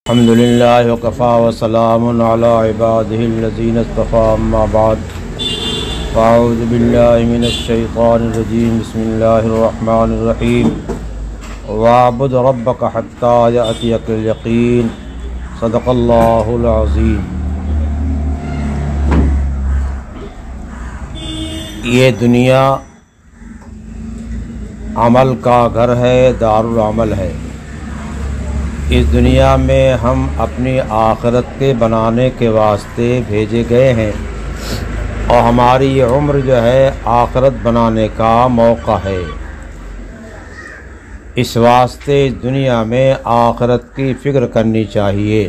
الحمدللہ وکفی وسلام علی عبادہ الذین اصطفی اما بعد فاعوذ باللہ من الشیطان الرجیم بسم اللہ الرحمن الرحیم واعبد ربک حتی یأتیک الیقین صدق اللہ العظیم۔ یہ دنیا عمل کا گھر ہے، دار العمل ہے۔ اس دنیا میں ہم اپنی آخرت کے بنانے کے واسطے بھیجے گئے ہیں اور ہماری یہ عمر جو ہے آخرت بنانے کا موقع ہے۔ اس واسطے اس دنیا میں آخرت کی فکر کرنی چاہیے۔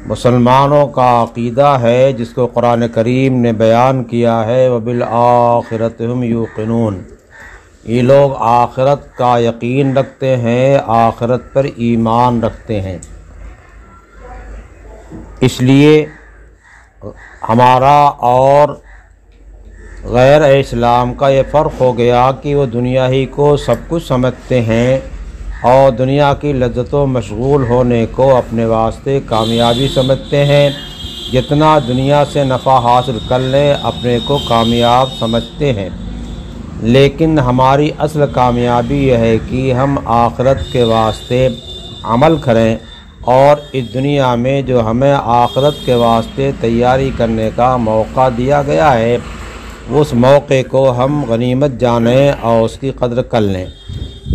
مسلمانوں کا عقیدہ ہے جس کو قرآن کریم نے بیان کیا ہے وَبِالْآخِرَةِ هُمْ يُوقِنُونَ۔ یہ لوگ آخرت کا یقین رکھتے ہیں، آخرت پر ایمان رکھتے ہیں۔ اس لیے ہمارا اور غیر اسلام کا یہ فرق ہو گیا کہ وہ دنیا ہی کو سب کچھ سمجھتے ہیں اور دنیا کی لذت و مشغول ہونے کو اپنے واسطے کامیابی سمجھتے ہیں۔ جتنا دنیا سے نفع حاصل کر لیں اپنے کو کامیاب سمجھتے ہیں، لیکن ہماری اصل کامیابی یہ ہے کہ ہم آخرت کے واسطے عمل کریں اور اس دنیا میں جو ہمیں آخرت کے واسطے تیاری کرنے کا موقع دیا گیا ہے اس موقع کو ہم غنیمت جانیں اور اس کی قدر کر لیں۔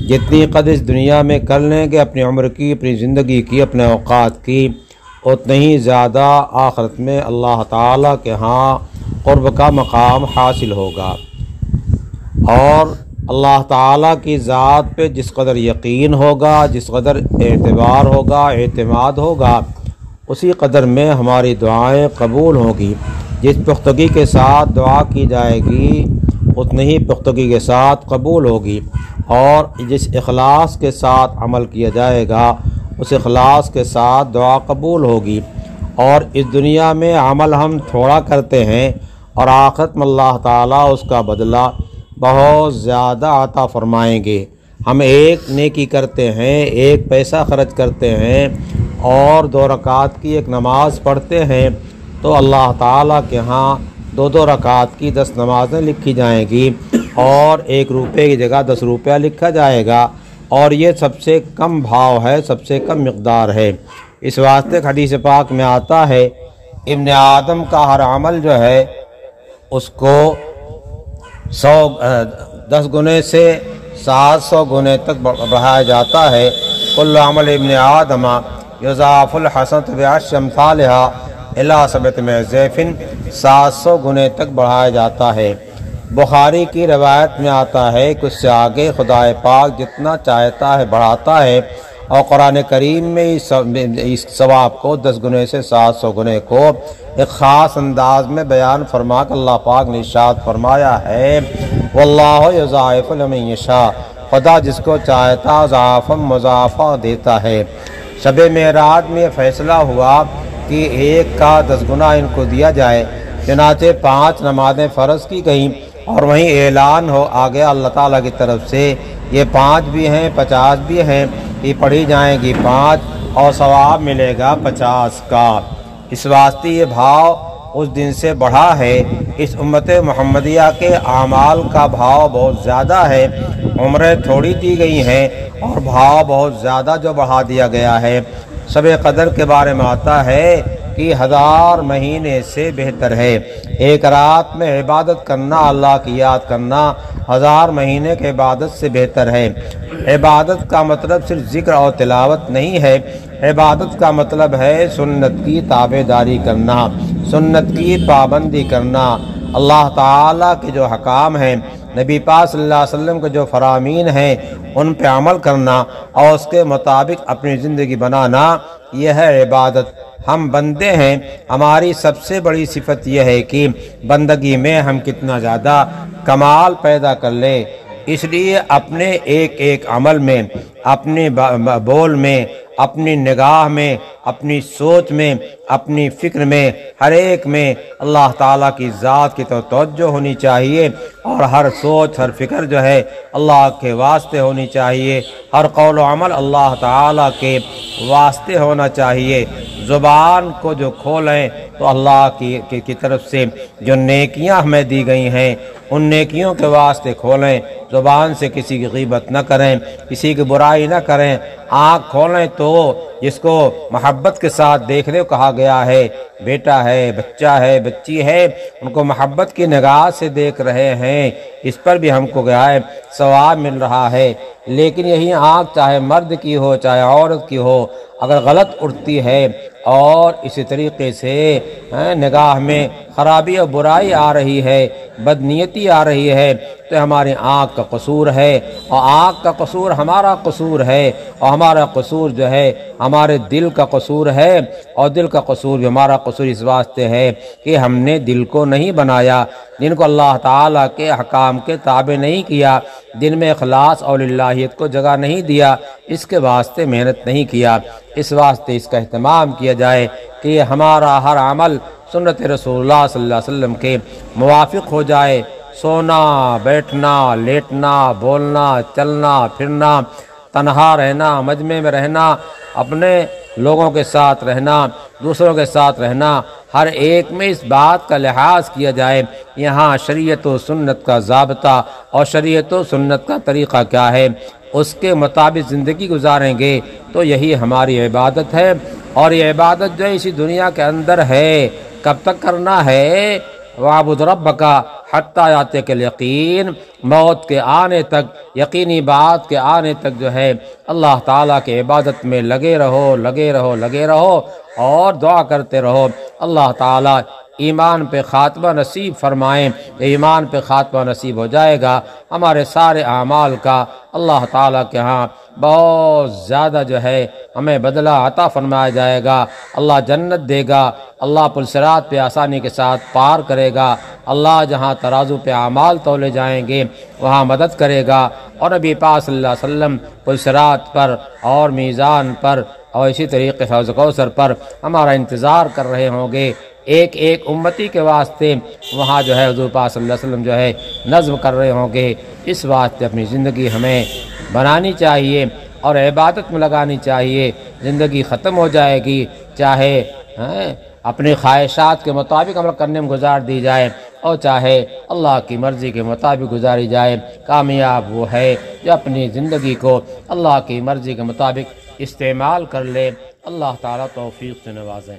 جتنی قدر اس دنیا میں کر لیں گے اپنی عمر کی، اپنی زندگی کی، اپنے اوقات کی، اتنی ہی زیادہ آخرت میں اللہ تعالیٰ کے ہاں قرب کا مقام حاصل ہوگا۔ اور اللہ تعالیٰ کی ذات پہ جس قدر یقین ہوگا، جس قدر اعتبار ہوگا، اعتماد ہوگا، اسی قدر میں ہماری دعائیں قبول ہوگی۔ جس پختگی کے ساتھ دعا کی جائے گی اتنی ہی پختگی کے ساتھ قبول ہوگی، اور جس اخلاص کے ساتھ عمل کیا جائے گا اس اخلاص کے ساتھ دعا قبول ہوگی۔ اور اس دنیا میں عمل ہم تھوڑا کرتے ہیں اور آخرت میں اللہ تعالیٰ اس کا بدلہ بہت زیادہ عطا فرمائیں گے۔ ہم ایک نیکی کرتے ہیں، ایک پیسہ خرچ کرتے ہیں اور 2 رکعت کی ایک نماز پڑھتے ہیں تو اللہ تعالیٰ کے ہاں 2 رکعت کی 10 نمازیں لکھی جائیں گی اور 1 روپے کی جگہ 10 روپیہ لکھا جائے گا، اور یہ سب سے کم بھاؤ ہے، سب سے کم مقدار ہے۔ اس واسطے حدیث پاک میں آتا ہے ابن آدم کا ہر عمل جو ہے اس کو 10 گنے سے 700 گنے تک بڑھایا جاتا ہے۔ کل عمل ابن آدم یضاعف الحسنۃ بعشر امثالھا الی 700 ضعف، 700 گنے تک بڑھایا جاتا ہے۔ بخاری کی روایت میں آتا ہے کہ اس سے آگے خدا پاک جتنا چاہتا ہے بڑھاتا ہے، اور قرآن کریم میں اس ثواب کو 10 گنے سے 700 گنے کو ایک خاص انداز میں بیان فرما کر اللہ پاک نے ارشاد فرمایا ہے واللہ یضاعف لمن یشاء، خدا جس کو چاہتا ضعفا مضاعفہ دیتا ہے۔ شب معراج میں فیصلہ ہوا کہ 1 کا 10 گنا ان کو دیا جائے، چنانچہ 5 نمازیں فرض کی گئیں اور وہیں اعلان ہو آ گیا اللہ تعالیٰ کی طرف سے یہ 5 بھی ہیں 50 بھی ہیں، یہ پڑھی جائیں گی 5 اور ثواب ملے گا 50 کا۔ اس واسطے یہ بھاؤ اس دن سے بڑھا ہے۔ اس امت محمدیہ کے اعمال کا بھاؤ بہت زیادہ ہے، عمریں تھوڑی دی گئی ہیں اور بھاؤ بہت زیادہ جو بڑھا دیا گیا ہے۔ شب قدر کے بارے میں آتا ہے کہ 1000 مہینے سے بہتر ہے۔ ایک رات میں عبادت کرنا، اللہ کی یاد کرنا 1000 مہینے کے عبادت سے بہتر ہے۔ عبادت کا مطلب صرف ذکر اور تلاوت نہیں ہے، عبادت کا مطلب ہے سنت کی تابع داری کرنا، سنت کی پابندی کرنا، اللہ تعالیٰ کے جو حکام ہیں، نبی پاک صلی اللہ علیہ وسلم کے جو فرامین ہیں ان پہ عمل کرنا اور اس کے مطابق اپنی زندگی بنانا، یہ ہے عبادت۔ ہم بندے ہیں، ہماری سب سے بڑی صفت یہ ہے کہ بندگی میں ہم کتنا زیادہ کمال پیدا کر لیں۔ اس لیے اپنے ایک عمل میں، اپنے بول میں، اپنی نگاہ میں، اپنی سوچ میں، اپنی فکر میں، ہر ایک میں اللہ تعالیٰ کی ذات کی تو توجہ ہونی چاہیے، اور ہر سوچ ہر فکر جو ہے اللہ کے واسطے ہونی چاہیے، ہر قول و عمل اللہ تعالیٰ کے واسطے ہونا چاہیے۔ زبان کو جو کھولیں تو اللہ کی طرف سے جو نیکیاں ہمیں دی گئی ہیں ان نیکیوں کے واسطے کھولیں، زبان سے کسی کی غیبت نہ کریں، کسی کی برائی نہ کریں۔ آنکھ کھولیں تو جس کو محبت کے ساتھ دیکھنے کو کہا گیا ہے، بیٹا ہے، بچہ ہے، بچی ہے، ان کو محبت کی نگاہ سے دیکھ رہے ہیں، اس پر بھی ہم کو گیا ہے ثواب مل رہا ہے۔ لیکن یہی آنکھ چاہے مرد کی ہو چاہے عورت کی ہو، اگر غلط اٹھتی ہے اور اسی طریقے سے نگاہ میں خرابی اور برائی آ رہی ہے، بدنیتی آ رہی ہے، تو ہماری آنکھ کا قصور ہے، اور آنکھ کا قصور ہمارا قصور ہے، اور ہمارا قصور جو ہے ہمارے دل کا قصور ہے، اور دل کا قصور بھی ہمارا قصور اس واسطے ہے کہ ہم نے دل کو نہیں بنایا، جن کو اللہ تعالیٰ کے احکام کے تابع نہیں کیا، دن میں اخلاص اور للہیت کو جگہ نہیں دیا، اس کے واسطے محنت نہیں کیا۔ اس واسطے اس کا اہتمام کیا جائے کہ یہ ہمارا ہر عمل سنت رسول اللہ صلی اللہ علیہ وسلم کے موافق ہو جائے۔ سونا، بیٹھنا، لیٹنا، بولنا، چلنا، پھرنا، تنہا رہنا، مجمع میں رہنا، اپنے لوگوں کے ساتھ رہنا، دوسروں کے ساتھ رہنا، ہر ایک میں اس بات کا لحاظ کیا جائے یہاں شریعت و سنت کا ضابطہ اور شریعت و سنت کا طریقہ کیا ہے، اس کے مطابق زندگی گزاریں گے تو یہی ہماری عبادت ہے۔ اور یہ عبادت جو ہے اسی دنیا کے اندر ہے، کب تک کرنا ہے؟ وَاعْبُدْ رَبَّكَ حَتَّىٰ يَأْتِيَكَ الْيَقِينُ، موت کے آنے تک، یقینی بات کے آنے تک جو ہے اللہ تعالیٰ کے عبادت میں لگے رہو، لگے رہو، لگے رہو، اور دعا کرتے رہو اللہ تعالیٰ ایمان پہ خاتمہ نصیب فرمائیں۔ ایمان پہ خاتمہ نصیب ہو جائے گا، ہمارے سارے اعمال کا اللہ تعالیٰ کے ہاں بہت زیادہ جو ہے ہمیں بدلہ عطا فرمایا جائے گا۔ اللہ جنت دے گا، اللہ پلسرات پہ آسانی کے ساتھ پار کرے گا، اللہ جہاں ترازو پہ اعمال تولے جائیں گے وہاں مدد کرے گا، اور نبی پاک صلی اللہ علیہ وسلم پلسرات پر اور میزان پر اور اسی طریقے سے حوض کوثر پر ہمارا انتظار کر رہے ہوں گے۔ ایک ایک امتی کے واسطے وہاں جو ہے حضور پاک صلی اللہ علیہ وسلم جو ہے نظم کر رہے ہوں گے۔ اس واسطے اپنی زندگی ہمیں بنانی چاہیے اور عبادت میں لگانی چاہیے۔ زندگی ختم ہو جائے گی، چاہے اپنی خواہشات کے مطابق عمل کرنے میں گزار دی جائے اور چاہے اللہ کی مرضی کے مطابق گزاری جائے۔ کامیاب وہ ہے جو اپنی زندگی کو اللہ کی مرضی کے مطابق استعمال کر لے۔ اللہ تعالیٰ توفیق سے نوازیں۔